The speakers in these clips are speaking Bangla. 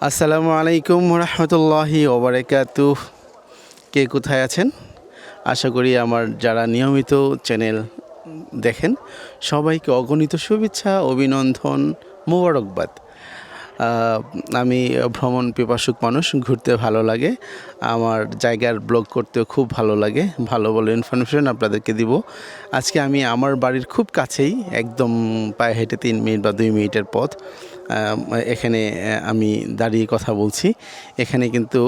আসসালামু আলাইকুম রহমতুল্লাহি ওবারাকাতুহ। কে কোথায় আছেন? আশা করি আমার যারা নিয়মিত চ্যানেল দেখেন সবাইকে অগণিত শুভেচ্ছা, অভিনন্দন, মোবারকবাদ। আমি ভ্রমণ পিপাসুক মানুষ, ঘুরতে ভালো লাগে, আমার জায়গার ব্লগ করতেও খুব ভালো লাগে। ভালো ভালো ইনফরমেশন আপনাদেরকে দিব। আজকে আমি আমার বাড়ির খুব কাছেই, একদম পায়ে হেঁটে 3 মিনিট বা 2 মিনিটের পথ, এখানে আমি দাঁড়িয়ে কথা বলছি। এখানে কিন্তু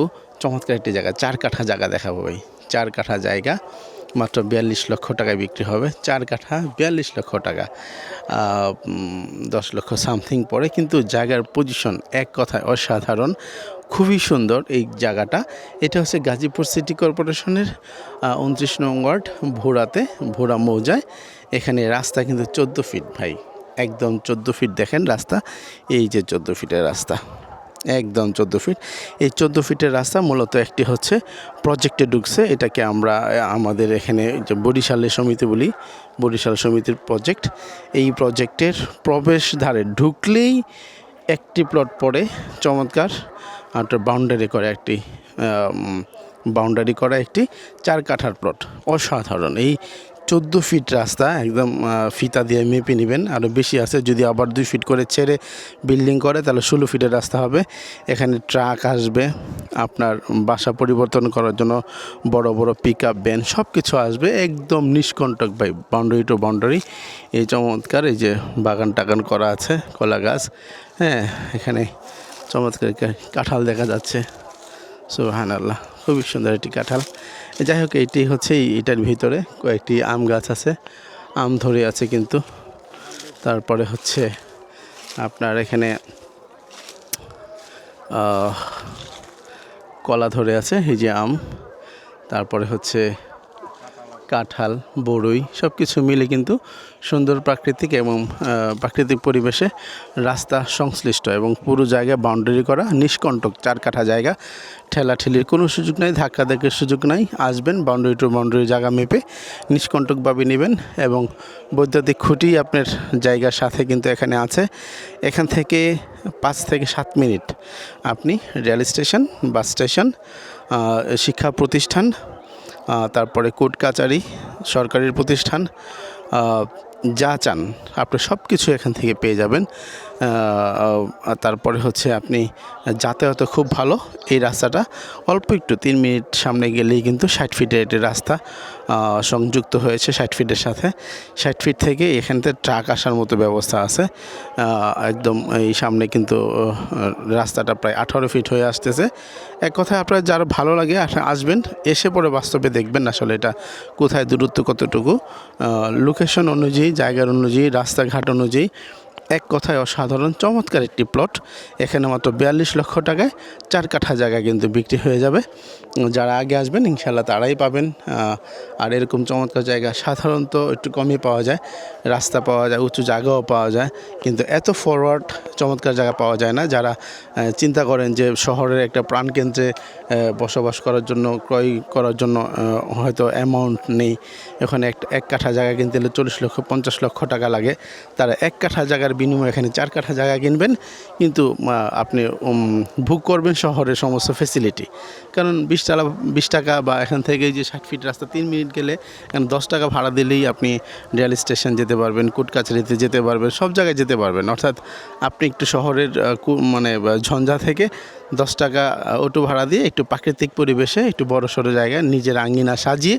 চমৎকার একটি জায়গা, 4 কাঠা জায়গা দেখাবো ভাই। 4 কাঠা জায়গা মাত্র 42 লক্ষ টাকায় বিক্রি হবে। 4 কাঠা 42 লক্ষ টাকা, 10 লক্ষ সামথিং পড়ে, কিন্তু জায়গার পজিশন এক কথায় অসাধারণ, খুবই সুন্দর এই জায়গাটা। এটা হচ্ছে গাজীপুর সিটি কর্পোরেশনের 29 নং ওয়ার্ড, ভোরাতে, ভোরা মৌজায়। এখানে রাস্তা কিন্তু 14 ফিট ভাই, একদম 14 ফিট। দেখেন রাস্তা, এই যে 14 ফিটের রাস্তা, একদম 14 ফিট। এই 14 ফিটের রাস্তা মূলত একটি হচ্ছে প্রজেক্টে ঢুকছে। এটাকে আমরা আমাদের এখানে যে বরিশালের সমিতি বলি, বরিশাল সমিতির প্রজেক্ট। এই প্রজেক্টের প্রবেশদ্বারে ঢুকলেই একটি প্লট পড়ে, চমৎকার একটা বাউন্ডারি করা একটি 4 কাঠার প্লট, অসাধারণ। এই 14 ফিট রাস্তা একদম ফিতা দিয়ে মেপে নেবেন, আরও বেশি আছে। যদি আবার 2 ফিট করে ছেড়ে বিল্ডিং করে তাহলে 16 ফিটের রাস্তা হবে। এখানে ট্রাক আসবে, আপনার বাসা পরিবর্তন করার জন্য বড় বড় পিকআপ ভ্যান সব কিছু আসবে, একদম নিষ্কণ্টক ভাই, বাউন্ডারি টু বাউন্ডারি। এই চমৎকার, এই যে বাগান টাগান করা আছে, কলা গাছ, হ্যাঁ, এখানে চমৎকার কাঁঠাল দেখা যাচ্ছে, সুবহানাল্লাহ, খুবই সুন্দর একটি কাঁঠাল। যাই হোক, এইটি হচ্ছে, এটার ভিতরে কয়েকটি আম গাছ আছে, আম ধরে আছে কিন্তু। তারপরে হচ্ছে আপনার এখানে কলা ধরে আছে, এই যে আম। তারপরে হচ্ছে কাঁঠাল, বড়ই, সব কিছু মিলে কিন্তু সুন্দর প্রাকৃতিক এবং প্রাকৃতিক পরিবেশে রাস্তা সংশ্লিষ্ট, এবং পুরো জায়গা বাউন্ডারি করা, নিষ্কণ্টক 4 কাঠা জায়গা। ঠেলাঠেলির কোনো সুযোগ নাই, ধাক্কাধাক্কির সুযোগ নাই। আসবেন বাউন্ডারি টু বাউন্ডারি জায়গা মেপে নিষ্কণ্টকভাবে নেবেন, এবং বৈদ্যুতিক খুঁটি আপনার জায়গার সাথে কিন্তু এখানে আছে। এখান থেকে 5 থেকে 7 মিনিট আপনি রেল স্টেশন, বাস স্টেশন, শিক্ষা প্রতিষ্ঠান, তারপরে কোর্ট কাচারি, সরকারি প্রতিষ্ঠান, যা চান আপনি সব কিছু এখান থেকে পেয়ে যাবেন। তারপরে হচ্ছে আপনি যাতায়াত খুব ভালো। এই রাস্তাটা অল্প একটু 3 মিনিট সামনে গেলেই কিন্তু 60 ফিটের একটি রাস্তা সংযুক্ত হয়েছে 60 ফিটের সাথে। 60 ফিট থেকে এখান থেকে ট্রাক আসার মতো ব্যবস্থা আছে। একদম এই সামনে কিন্তু রাস্তাটা প্রায় 18 ফিট হয়ে আসতেছে। এক কথায় আপনার যারা ভালো লাগে আসবেন, এসে পরে বাস্তবে দেখবেন আসলে এটা কোথায়, দূরত্ব কতটুকু, লোকেশন অনুযায়ী, জায়গার অনুযায়ী, রাস্তাঘাট অনুযায়ী এক কথায় অসাধারণ চমৎকার একটি প্লট। এখানে মাত্র 42 লক্ষ টাকায় 4 কাঠা জায়গা কিন্তু বিক্রি হয়ে যাবে। যারা আগে আসবেন ইনশাল্লাহ তারাই পাবেন। আর এরকম চমৎকার জায়গা সাধারণত একটু কমই পাওয়া যায়, রাস্তা পাওয়া যায়, উঁচু জায়গাও পাওয়া যায়, কিন্তু এত ফরওয়ার্ড চমৎকার জায়গা পাওয়া যায় না। যারা চিন্তা করেন যে শহরের একটা প্রাণকেন্দ্রে বসবাস করার জন্য, ক্রয় করার জন্য হয়তো অ্যামাউন্ট নেই, এখানে এক কাঠা জায়গা কিনতে হলে 40 লক্ষ 50 লক্ষ টাকা লাগে, তারা 1 কাঠা জায়গার বিনিময়ে এখানে 4 কাঠা জায়গা কিনবেন, কিন্তু আপনি ভোগ করবেন শহরের সমস্ত ফেসিলিটি। কারণ 20 টাকা বা এখান থেকে যে 60 ফিট রাস্তা 3 মিনিট গেলে এখানে 10 টাকা ভাড়া দিলেই আপনি রেল স্টেশন যেতে পারবেন, কোর্ট কাছারিতে যেতে পারবেন, সব জায়গায় যেতে পারবেন। অর্থাৎ আপনি একটু শহরের মানে ঝঞ্ঝা থেকে 10 টাকা অটো ভাড়া দিয়ে একটু প্রাকৃতিক পরিবেশে, একটু বড়সড় জায়গায় নিজের আঙ্গিনা সাজিয়ে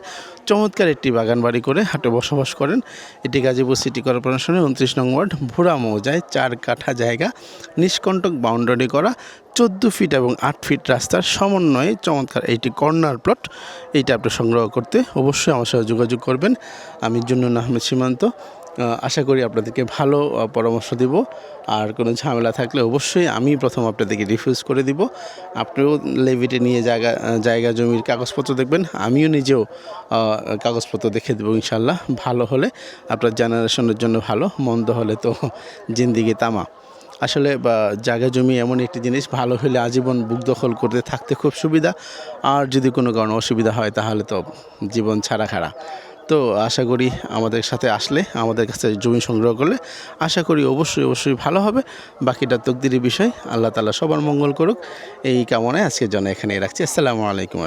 চমৎকার একটি বাগান বাড়ি করে হাটে বসবাস করেন। এটি গাজীপুর সিটি কর্পোরেশনের 29 নং ওয়ার্ড, ভোরা মৌজায়, 4 কাঠা জায়গা, নিষ্কণ্টক বাউন্ডারি করা, 14 ফিট এবং 8 ফিট রাস্তার সমন্বয়ে চমৎকার এইটি কর্নার প্লট। এইটা আপনি সংগ্রহ করতে অবশ্যই আমার সাথে যোগাযোগ করবেন। আমি জুন্নুন আহমেদ সীমান্ত। আশা করি আপনাদেরকে ভালো পরামর্শ দিব। আর কোনো ঝামেলা থাকলে অবশ্যই আমি প্রথম আপনাদেরকে রিফিউজ করে দিব। আপনিও লেভিটে নিয়ে জায়গা জমির কাগজপত্র দেখবেন, আমিও নিজেও কাগজপত্র দেখে দেবো ইনশাল্লাহ। ভালো হলে আপনার জেনারেশনের জন্য ভালো, মন্দ হলে তো জিন্দিগি তামা। আসলে জায়গা জমি এমন একটি জিনিস, ভালো হলে আজীবন বুক দখল করতে থাকতে খুব সুবিধা, আর যদি কোনো কারণে অসুবিধা হয় তাহলে তো জীবন ছাড়া খাড়া। তো তো আশা করি আমাদের সাথে আসলে, আমাদের কাছে জমি সংগ্রহ করলে আশা করি অবশ্যই ভালো হবে। বাকিটা তকদিরের বিষয়। আল্লাহ তাআলা সবার মঙ্গল করুক এই কামনায় আজকের জন্য এখানেই রাখছি। আসসালামু আলাইকুম।